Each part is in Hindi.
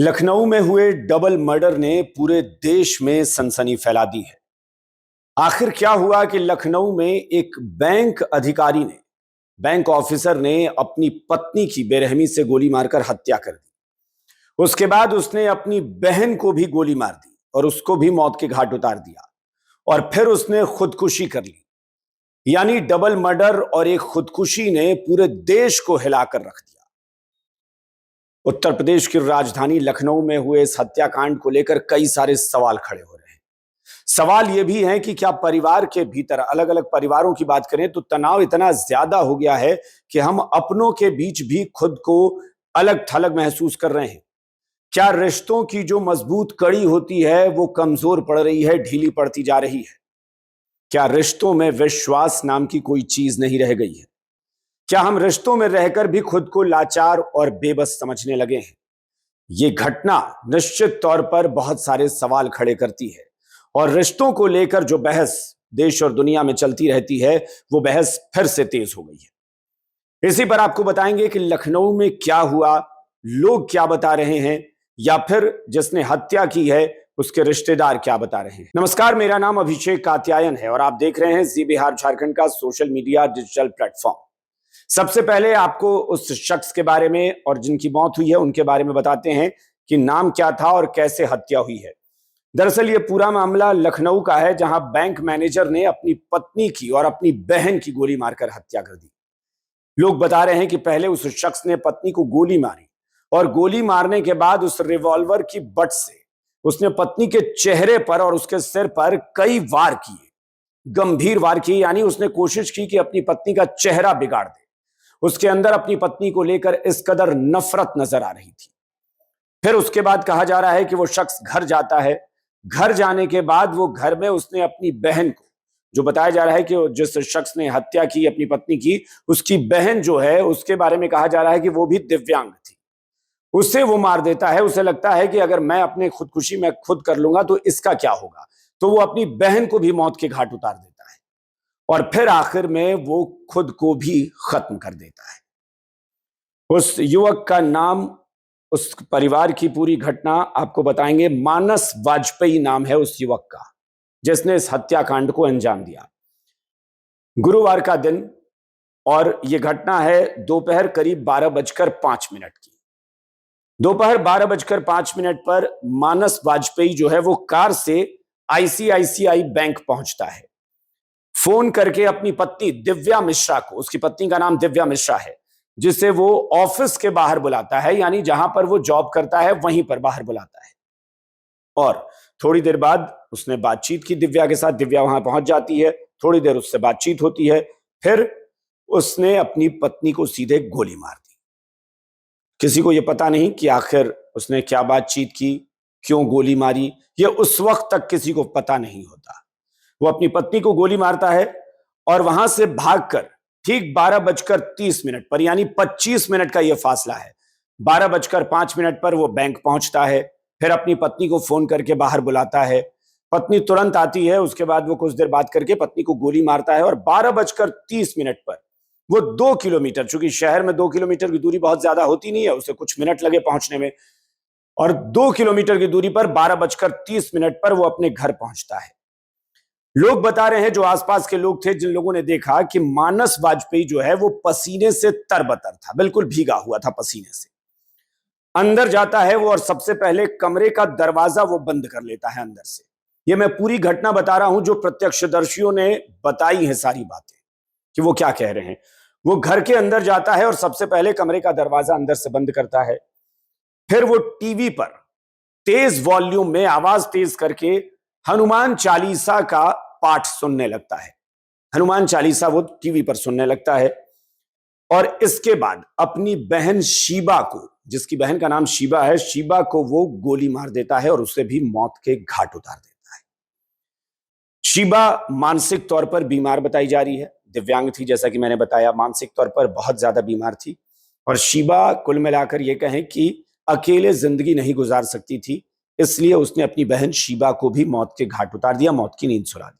लखनऊ में हुए डबल मर्डर ने पूरे देश में सनसनी फैला दी है। आखिर क्या हुआ कि लखनऊ में एक बैंक ऑफिसर ने अपनी पत्नी की बेरहमी से गोली मारकर हत्या कर दी। उसके बाद उसने अपनी बहन को भी गोली मार दी और उसको भी मौत के घाट उतार दिया और फिर उसने खुदकुशी कर ली। यानी डबल मर्डर और एक खुदकुशी ने पूरे देश को हिलाकर रख दिया। उत्तर प्रदेश की राजधानी लखनऊ में हुए इस हत्याकांड को लेकर कई सारे सवाल खड़े हो रहे हैं। सवाल यह भी है कि क्या परिवार के भीतर, अलग अलग परिवारों की बात करें तो तनाव इतना ज्यादा हो गया है कि हम अपनों के बीच भी खुद को अलग थलग महसूस कर रहे हैं। क्या रिश्तों की जो मजबूत कड़ी होती है वो कमजोर पड़ रही है, ढीली पड़ती जा रही है? क्या रिश्तों में विश्वास नाम की कोई चीज नहीं रह गई है? क्या हम रिश्तों में रहकर भी खुद को लाचार और बेबस समझने लगे हैं? ये घटना निश्चित तौर पर बहुत सारे सवाल खड़े करती है और रिश्तों को लेकर जो बहस देश और दुनिया में चलती रहती है वो बहस फिर से तेज हो गई है। इसी पर आपको बताएंगे कि लखनऊ में क्या हुआ, लोग क्या बता रहे हैं, या फिर जिसने हत्या की है उसके रिश्तेदार क्या बता रहे हैं। नमस्कार, मेरा नाम अभिषेक कात्यायन है और आप देख रहे हैं जी बिहार झारखंड का सोशल मीडिया डिजिटल प्लेटफॉर्म। सबसे पहले आपको उस शख्स के बारे में और जिनकी मौत हुई है उनके बारे में बताते हैं कि नाम क्या था और कैसे हत्या हुई है। दरअसल ये पूरा मामला लखनऊ का है, जहां बैंक मैनेजर ने अपनी पत्नी की और अपनी बहन की गोली मारकर हत्या कर दी। लोग बता रहे हैं कि पहले उस शख्स ने पत्नी को गोली मारी और गोली मारने के बाद उस रिवॉल्वर की बट से उसने पत्नी के चेहरे पर और उसके सिर पर कई वार किए, गंभीर वार किए। यानी उसने कोशिश की कि अपनी पत्नी का चेहरा बिगाड़ दे। उसके अंदर अपनी पत्नी को लेकर इस कदर नफरत नजर आ रही थी। फिर उसके बाद कहा जा रहा है कि वो शख्स घर जाता है। घर जाने के बाद वो घर में उसने अपनी बहन को, जो बताया जा रहा है कि जिस शख्स ने हत्या की अपनी पत्नी की, उसकी बहन जो है उसके बारे में कहा जा रहा है कि वो भी दिव्यांग थी, उसे वो मार देता है। उसे लगता है कि अगर मैं अपने खुदकुशी में खुद कर लूंगा तो इसका क्या होगा, तो वो अपनी बहन को भी मौत के घाट उतार देता है और फिर आखिर में वो खुद को भी खत्म कर देता है। उस युवक का नाम, उस परिवार की पूरी घटना आपको बताएंगे। मानस वाजपेयी नाम है उस युवक का जिसने इस हत्याकांड को अंजाम दिया। गुरुवार का दिन और यह घटना है दोपहर करीब 12:05 की। दोपहर 12:05 पर मानस वाजपेयी जो है वो कार से आईसीआईसीआई बैंक पहुंचता है। फोन करके अपनी पत्नी दिव्या मिश्रा को, उसकी पत्नी का नाम दिव्या मिश्रा है, जिसे वो ऑफिस के बाहर बुलाता है, यानी जहां पर वो जॉब करता है वहीं पर बाहर बुलाता है। और थोड़ी देर बाद उसने बातचीत की दिव्या के साथ। दिव्या वहां पहुंच जाती है, थोड़ी देर उससे बातचीत होती है, फिर उसने अपनी पत्नी को सीधे गोली मार दी। किसी को यह पता नहीं कि आखिर उसने क्या बातचीत की, क्यों गोली मारी, यह उस वक्त तक किसी को पता नहीं होता। वो अपनी पत्नी को गोली मारता है और वहां से भागकर ठीक 12:30 पर, यानी 25 मिनट का यह फासला है, 12:05 पर वो बैंक पहुंचता है। फिर अपनी पत्नी को फोन करके बाहर बुलाता है। पत्नी तुरंत आती है। उसके बाद वो कुछ देर बात करके पत्नी को गोली मारता है और 12:30 पर वो 2 किलोमीटर, चूंकि शहर में 2 किलोमीटर की दूरी बहुत ज्यादा होती नहीं है, उसे कुछ मिनट लगे पहुंचने में, और 2 किलोमीटर की दूरी पर 12:30 पर वो अपने घर पहुंचता है। लोग बता रहे हैं, जो आसपास के लोग थे, जिन लोगों ने देखा, कि मानस वाजपेयी जो है वो पसीने से तरबतर था, बिल्कुल भीगा हुआ था पसीने से। अंदर जाता है वो और सबसे पहले कमरे का दरवाजा वो बंद कर लेता है अंदर से। ये मैं पूरी घटना बता रहा हूं जो प्रत्यक्षदर्शियों ने बताई है सारी बातें, कि वो क्या कह रहे हैं। वो घर के अंदर जाता है और सबसे पहले कमरे का दरवाजा अंदर से बंद करता है। फिर वो टीवी पर तेज वॉल्यूम में आवाज तेज करके हनुमान चालीसा का पाठ सुनने लगता है। हनुमान चालीसा वो टीवी पर सुनने लगता है और इसके बाद अपनी बहन शीबा को, जिसकी बहन का नाम शीबा है, शीबा को वो गोली मार देता है और उसे भी मौत के घाट उतार देता है। शीबा मानसिक तौर पर बीमार बताई जा रही है, दिव्यांग थी, जैसा कि मैंने बताया, मानसिक तौर पर बहुत ज्यादा बीमार थी। और शीबा कुल मिलाकर ये कहें कि अकेले जिंदगी नहीं गुजार सकती थी, इसलिए उसने अपनी बहन शीबा को भी मौत के घाट उतार दिया, मौत की नींद सुला दिया।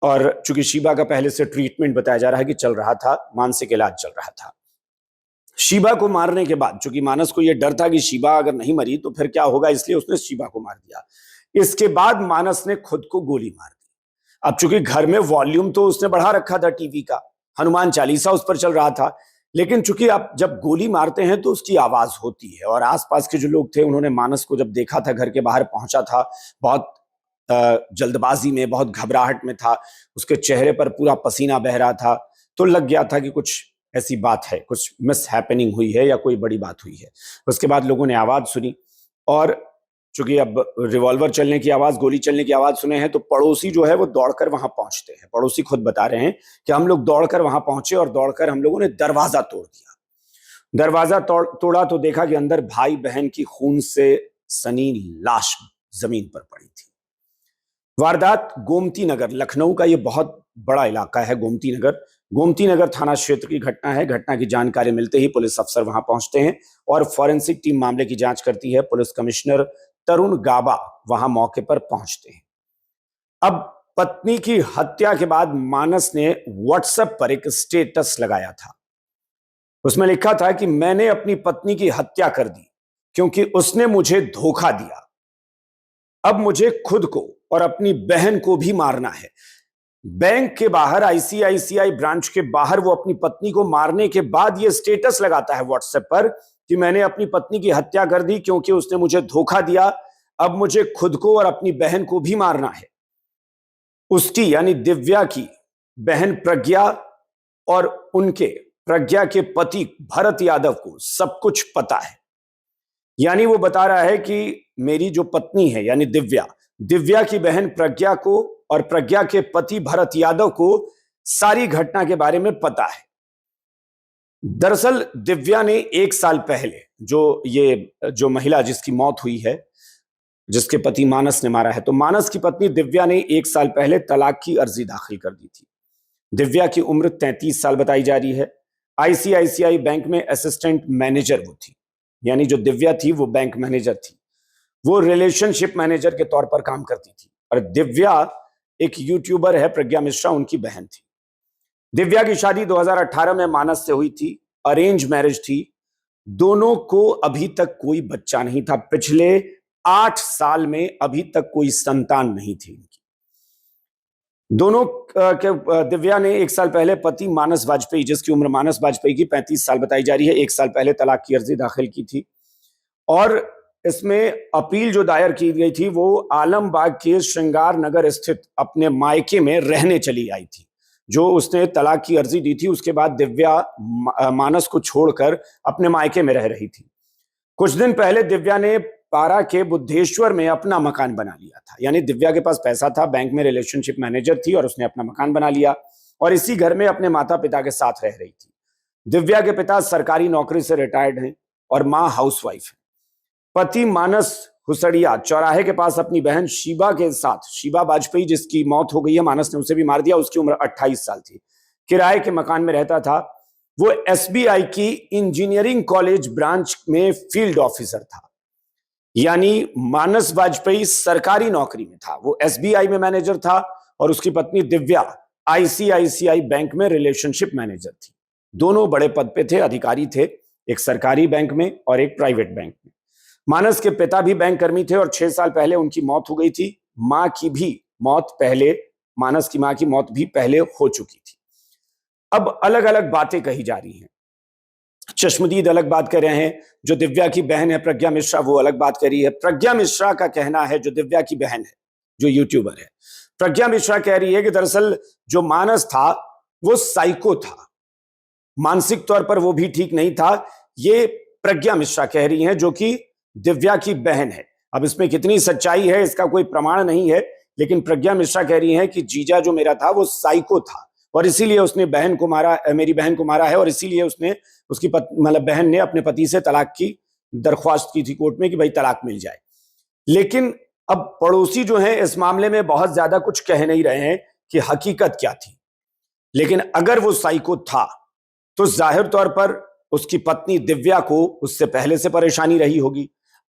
और चूंकि शीबा का पहले से ट्रीटमेंट बताया जा रहा है कि चल रहा था, मानसिक इलाज चल रहा था। शीबा को मारने के बाद, चूंकि मानस को यह डर था कि शीबा अगर नहीं मरी तो फिर क्या होगा, इसलिए उसने शीबा को मार दिया। इसके बाद मानस ने खुद को गोली मार दी। अब चूंकि घर में वॉल्यूम तो उसने बढ़ा रखा था टीवी का, हनुमान चालीसा उस पर चल रहा था, लेकिन चूंकि आप जब गोली मारते हैं तो उसकी आवाज होती है। और आसपास के जो लोग थे उन्होंने मानस को जब देखा था, घर के बाहर पहुंचा था, बहुत जल्दबाजी में, बहुत घबराहट में था, उसके चेहरे पर पूरा पसीना बह रहा था, तो लग गया था कि कुछ ऐसी बात है, कुछ मिस हैपनिंग हुई है या कोई बड़ी बात हुई है। उसके बाद लोगों ने आवाज सुनी, और चूंकि अब रिवॉल्वर चलने की आवाज, गोली चलने की आवाज सुने हैं, तो पड़ोसी जो है वो दौड़कर वहां पहुंचते हैं। पड़ोसी खुद बता रहे हैं कि हम लोग दौड़कर वहां पहुंचे और दौड़कर हम लोगों ने दरवाजा तोड़ दिया। दरवाजा तोड़ा तो देखा कि अंदर भाई बहन की खून से सनी लाश जमीन पर पड़ी थी। वारदात गोमती नगर, लखनऊ का ये बहुत बड़ा इलाका है गोमती नगर। गोमती नगर थाना क्षेत्र की घटना है। घटना की जानकारी मिलते ही पुलिस अफसर वहां पहुंचते हैं और फॉरेंसिक टीम मामले की जांच करती है। पुलिस कमिश्नर तरुण गाबा वहां मौके पर पहुंचते हैं। अब पत्नी की हत्या के बाद मानस ने व्हाट्सएप पर एक स्टेटस लगाया था। उसमें लिखा था कि मैंने अपनी पत्नी की हत्या कर दी क्योंकि उसने मुझे धोखा दिया। अब मुझे खुद को और अपनी बहन को भी मारना है। बैंक के बाहर, आईसीआईसीआई ब्रांच के बाहर वो अपनी पत्नी को मारने के बाद ये स्टेटस लगाता है व्हाट्सएप पर कि मैंने अपनी पत्नी की हत्या कर दी क्योंकि उसने मुझे धोखा दिया। अब मुझे खुद को और अपनी बहन को भी मारना है। उसकी यानी दिव्या की बहन प्रज्ञा और उनके, प्रज्ञा के पति भरत यादव को सब कुछ पता है। यानी वो बता रहा है कि मेरी जो पत्नी है यानी दिव्या, दिव्या की बहन प्रज्ञा को और प्रज्ञा के पति भरत यादव को सारी घटना के बारे में पता है। दरअसल दिव्या ने 1 साल पहले, जो महिला जिसकी मौत हुई है, जिसके पति मानस ने मारा है, तो मानस की पत्नी दिव्या ने 1 साल पहले तलाक की अर्जी दाखिल कर दी थी। दिव्या की उम्र 33 साल बताई जा रही है। आईसीआईसीआई बैंक में असिस्टेंट मैनेजर वो थी। यानी जो दिव्या थी वो बैंक मैनेजर थी, वो रिलेशनशिप मैनेजर के तौर पर काम करती थी। और दिव्या एक यूट्यूबर है, प्रज्ञा मिश्रा उनकी बहन थी। दिव्या की शादी 2018 में मानस से हुई थी, अरेंज मैरिज थी। दोनों को अभी तक कोई बच्चा नहीं था। पिछले 8 साल में अभी तक कोई संतान नहीं थी इनकी। दोनों दिव्या ने 1 साल पहले पति मानस वाजपेयी, जिसकी उम्र मानस वाजपेयी की 35 साल बताई जा रही है, 1 साल पहले तलाक की अर्जी दाखिल की थी। और इसमें अपील जो दायर की गई थी वो आलमबाग के श्रृंगार नगर स्थित अपने मायके में रहने चली आई थी। जो उसने तलाक की अर्जी दी थी उसके बाद दिव्या मानस को छोड़कर अपने मायके में रह रही थी। कुछ दिन पहले दिव्या ने पारा के बुद्धेश्वर में अपना मकान बना लिया था। यानी दिव्या के पास पैसा था, बैंक में रिलेशनशिप मैनेजर थी और उसने अपना मकान बना लिया और इसी घर में अपने माता पिता के साथ रह रही थी। दिव्या के पिता सरकारी नौकरी से रिटायर्ड हैं और मां हाउसवाइफ है। पति मानस हुसड़िया चौराहे के पास अपनी बहन शीबा के साथ, शीबा वाजपेयी जिसकी मौत हो गई है, मानस ने उसे भी मार दिया, उसकी उम्र 28 साल थी, किराए के मकान में रहता था। वो एसबीआई की इंजीनियरिंग कॉलेज ब्रांच में फील्ड ऑफिसर था। यानी मानस वाजपेयी सरकारी नौकरी में था, वो एसबीआई में मैनेजर था और उसकी पत्नी दिव्या आईसीआईसीआई बैंक में रिलेशनशिप मैनेजर थी। दोनों बड़े पद पे थे, अधिकारी थे, एक सरकारी बैंक में और एक प्राइवेट बैंक में। मानस के पिता भी बैंक कर्मी थे और 6 साल पहले उनकी मौत हो गई थी। मां की भी मौत पहले, मानस की मां की मौत भी पहले हो चुकी थी। अब अलग अलग बातें कही जा रही हैं। चश्मदीद अलग बात कर रहे हैं, जो दिव्या की बहन है प्रज्ञा मिश्रा वो अलग बात कर रही है। प्रज्ञा मिश्रा का कहना है, जो दिव्या की बहन है, जो यूट्यूबर है, प्रज्ञा मिश्रा कह रही है कि दरअसल जो मानस था वो साइको था, मानसिक तौर पर वो भी ठीक नहीं था। ये प्रज्ञा मिश्रा कह रही हैं, जो कि दिव्या की बहन है। अब इसमें कितनी सच्चाई है इसका कोई प्रमाण नहीं है, लेकिन प्रज्ञा मिश्रा कह रही हैं कि जीजा जो मेरा था वो साइको था और इसीलिए उसने बहन को मारा, मेरी बहन को मारा है और इसीलिए उसने, उसकी मतलब बहन ने अपने पति से तलाक की दरख्वास्त की थी कोर्ट में कि भाई तलाक मिल जाए। लेकिन अब पड़ोसी जो हैं इस मामले में बहुत ज्यादा कुछ कह नहीं रहे हैं कि हकीकत क्या थी। लेकिन अगर वो साइको था तो जाहिर तौर पर उसकी पत्नी दिव्या को उससे पहले से परेशानी रही होगी।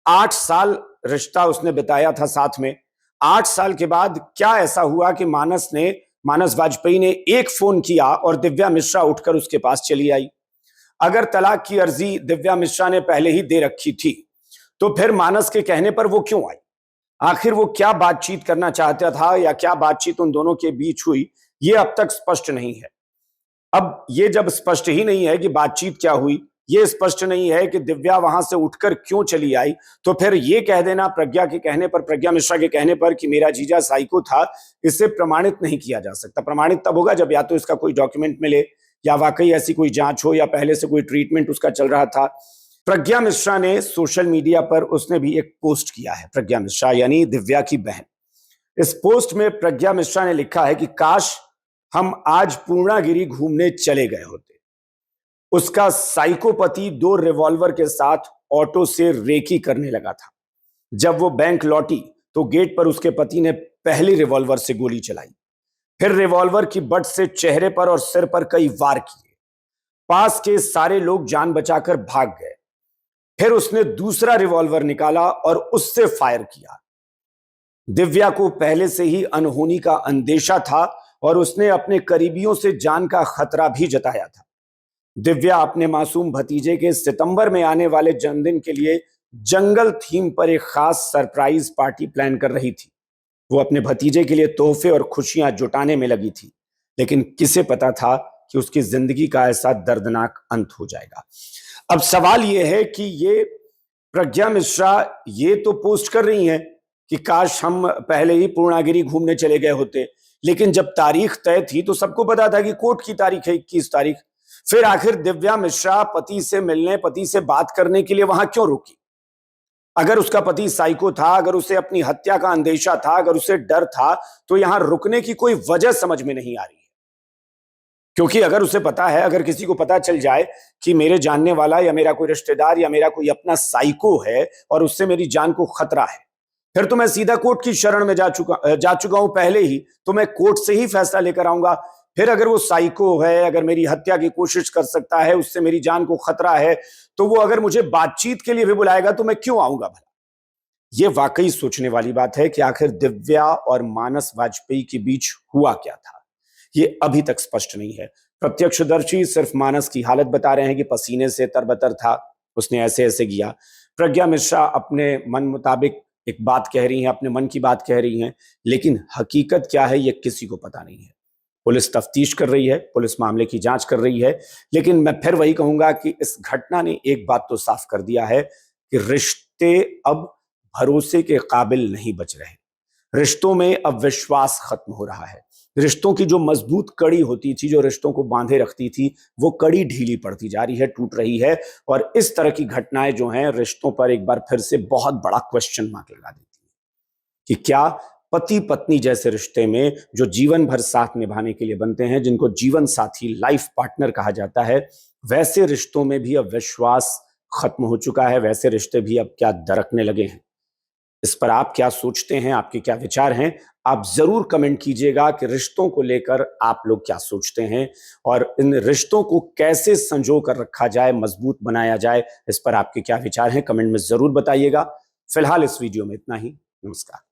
8 साल रिश्ता उसने बिताया था साथ में। 8 साल के बाद क्या ऐसा हुआ कि मानस वाजपेयी ने एक फोन किया और दिव्या मिश्रा उठकर उसके पास चली आई। अगर तलाक की अर्जी दिव्या मिश्रा ने पहले ही दे रखी थी तो फिर मानस के कहने पर वो क्यों आई? आखिर वो क्या बातचीत करना चाहता था या क्या बातचीत उन दोनों के बीच हुई, ये अब तक स्पष्ट नहीं है। अब ये जब स्पष्ट ही नहीं है कि बातचीत क्या हुई, ये स्पष्ट नहीं है कि दिव्या वहां से उठकर क्यों चली आई, तो फिर ये कह देना प्रज्ञा के कहने पर, प्रज्ञा मिश्रा के कहने पर कि मेरा जीजा साइको था, इसे प्रमाणित नहीं किया जा सकता। प्रमाणित तब होगा जब या तो इसका कोई डॉक्यूमेंट मिले या वाकई ऐसी कोई जांच हो या पहले से कोई ट्रीटमेंट उसका चल रहा था। प्रज्ञा मिश्रा ने सोशल मीडिया पर उसने भी एक पोस्ट किया है। प्रज्ञा मिश्रा यानी दिव्या की बहन। इस पोस्ट में प्रज्ञा मिश्रा ने लिखा है कि काश हम आज पूर्णागिरी घूमने चले गए होते। उसका साइकोपति 2 रिवॉल्वर के साथ ऑटो से रेकी करने लगा था। जब वो बैंक लौटी तो गेट पर उसके पति ने पहली रिवॉल्वर से गोली चलाई, फिर रिवॉल्वर की बट से चेहरे पर और सिर पर कई वार किए। पास के सारे लोग जान बचाकर भाग गए। फिर उसने दूसरा रिवॉल्वर निकाला और उससे फायर किया। दिव्या को पहले से ही अनहोनी का अंदेशा था और उसने अपने करीबियों से जान का खतरा भी जताया था। दिव्या अपने मासूम भतीजे के सितंबर में आने वाले जन्मदिन के लिए जंगल थीम पर एक खास सरप्राइज पार्टी प्लान कर रही थी। वो अपने भतीजे के लिए तोहफे और खुशियां जुटाने में लगी थी, लेकिन किसे पता था कि उसकी जिंदगी का ऐसा दर्दनाक अंत हो जाएगा। अब सवाल यह है कि ये प्रज्ञा मिश्रा ये तो पोस्ट कर रही हैं कि काश हम पहले ही पूर्णागिरी घूमने चले गए होते, लेकिन जब तारीख तय थी तो सबको पता था कि कोर्ट की तारीख है 21 तारीख। फिर आखिर दिव्या मिश्रा पति से मिलने, पति से बात करने के लिए वहां क्यों रुकी? अगर उसका पति साइको था, अगर उसे अपनी हत्या का अंदेशा था, अगर उसे डर था, तो यहां रुकने की कोई वजह समझ में नहीं आ रही है। क्योंकि अगर उसे पता है, अगर किसी को पता चल जाए कि मेरे जानने वाला या मेरा कोई रिश्तेदार या मेरा कोई अपना साइको है और उससे मेरी जान को खतरा है, फिर तो मैं सीधा कोर्ट की शरण में जा चुका हूं पहले ही, तो मैं कोर्ट से ही फैसला लेकर आऊंगा। फिर अगर वो साइको है, अगर मेरी हत्या की कोशिश कर सकता है, उससे मेरी जान को खतरा है, तो वो अगर मुझे बातचीत के लिए भी बुलाएगा तो मैं क्यों आऊंगा भला? ये वाकई सोचने वाली बात है कि आखिर दिव्या और मानस वाजपेयी के बीच हुआ क्या था। ये अभी तक स्पष्ट नहीं है। प्रत्यक्षदर्शी सिर्फ मानस की हालत बता रहे हैं कि पसीने से तरबतर था, उसने ऐसे ऐसे किया। प्रज्ञा मिश्रा अपने मन मुताबिक एक बात कह रही हैं, अपने मन की बात कह रही हैं, लेकिन हकीकत क्या है ये किसी को पता नहीं है। पुलिस तफ्तीश कर रही है, पुलिस मामले की जांच कर रही है, लेकिन मैं फिर वही कहूंगा कि इस घटना ने एक बात तो साफ कर दिया है कि रिश्ते अब भरोसे के काबिल नहीं बच रहे। रिश्तों में अब विश्वास खत्म हो रहा है। रिश्तों की जो मजबूत कड़ी होती थी, जो रिश्तों को बांधे रखती थी, वो कड़ी ढीली पड़ती जा रही है, टूट रही है। और इस तरह की घटनाएं जो हैं रिश्तों पर एक बार फिर से बहुत बड़ा क्वेश्चन मार्क लगा देती है कि क्या पति पत्नी जैसे रिश्ते में जो जीवन भर साथ निभाने के लिए बनते हैं, जिनको जीवन साथी, लाइफ पार्टनर कहा जाता है, वैसे रिश्तों में भी अब विश्वास खत्म हो चुका है। वैसे रिश्ते भी अब क्या दरकने लगे हैं। इस पर आप क्या सोचते हैं, आपके क्या विचार हैं? आप जरूर कमेंट कीजिएगा कि रिश्तों को लेकर आप लोग क्या सोचते हैं और इन रिश्तों को कैसे संजो कर रखा जाए, मजबूत बनाया जाए। इस पर आपके क्या विचार हैं, कमेंट में जरूर बताइएगा। फिलहाल इस वीडियो में इतना ही। नमस्कार।